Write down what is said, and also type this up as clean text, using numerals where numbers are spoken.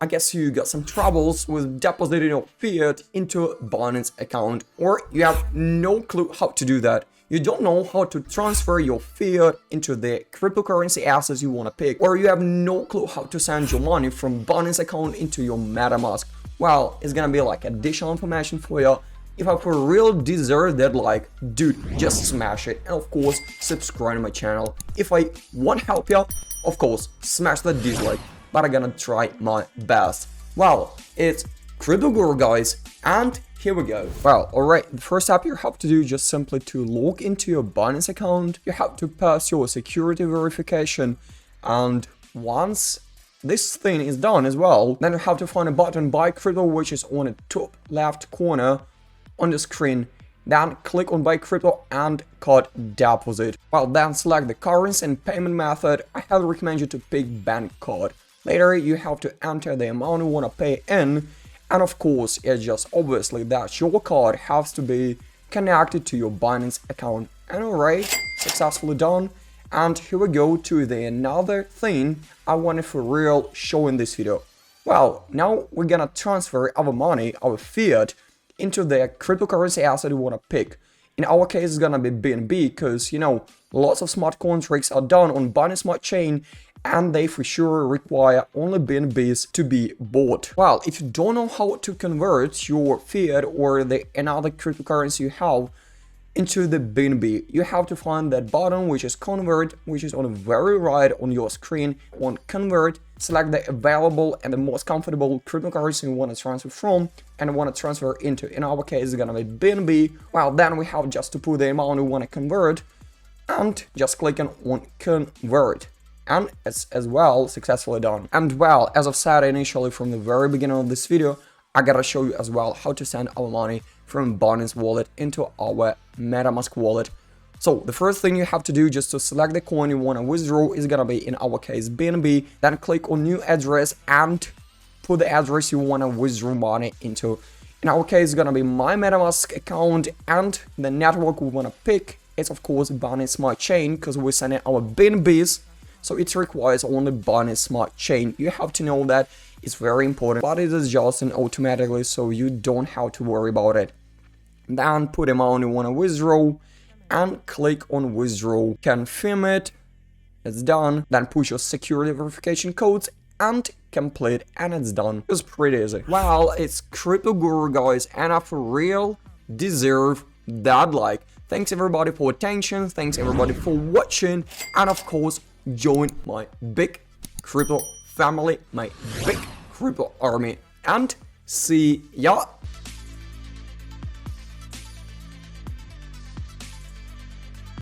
I guess you got some troubles with depositing your fiat into a Binance account, or you have no clue how to do that. You don't know how to transfer your fiat into the cryptocurrency assets you want to pick, or you have no clue how to send your money from Binance account into your MetaMask. Well, it's gonna be like additional information for you. If I for real deserve that like, dude, just smash it. And of course, subscribe to my channel. If I want to help you, of course, smash that dislike. But I'm gonna try my best. Well, it's Crypto Guru, guys, and here we go. Well, alright, the first step you have to do is just simply to log into your Binance account. You have to pass your security verification, and once this thing is done as well, then you have to find a button buy crypto, which is on the top left corner on the screen. Then click on buy crypto and card deposit. Well, then select the currency and payment method. I highly recommend you to pick bank card. Later, you have to enter the amount you want to pay in, and of course, it's just obviously that your card has to be connected to your Binance account. And alright, successfully done. And here we go to the another thing I wanted for real show in this video. Well, now we're gonna transfer our money, our fiat, into the cryptocurrency asset we want to pick. In our case, it's gonna be BNB because, you know, lots of smart contracts are done on Binance Smart Chain and they for sure require only BNBs to be bought. Well, if you don't know how to convert your fiat or the another cryptocurrency you have into the BNB, you have to find that button which is convert, which is on the very right on your screen. On convert, select the available and the most comfortable cryptocurrency you want to transfer from and want to transfer into. In our case, it's gonna be BNB. Well, then we have just to put the amount we want to convert and just click on convert. And it's as well successfully done. And well, as I've said initially from the very beginning of this video, I gotta show you as well how to send our money from Binance wallet into our MetaMask wallet. So the first thing you have to do just to select the coin you want to withdraw is gonna be in our case BNB. Then click on new address and put the address you want to withdraw money into. In our case, it's gonna be my MetaMask account, and the network we want to pick is of course Binance Smart Chain because we're sending our BNBs. So it requires only Binance Smart Chain. You have to know that it's very important, but it is just an automatically, so you don't have to worry about it. Then put amount you want to withdraw and click on withdraw. Confirm it. It's done. Then put your security verification codes and complete, and it's done. It's pretty easy. Well, it's Crypto Guru, guys, and I for real deserve that like. Thanks everybody for attention. Thanks everybody for watching, and of course, join my big crypto family, my big crypto army, and see ya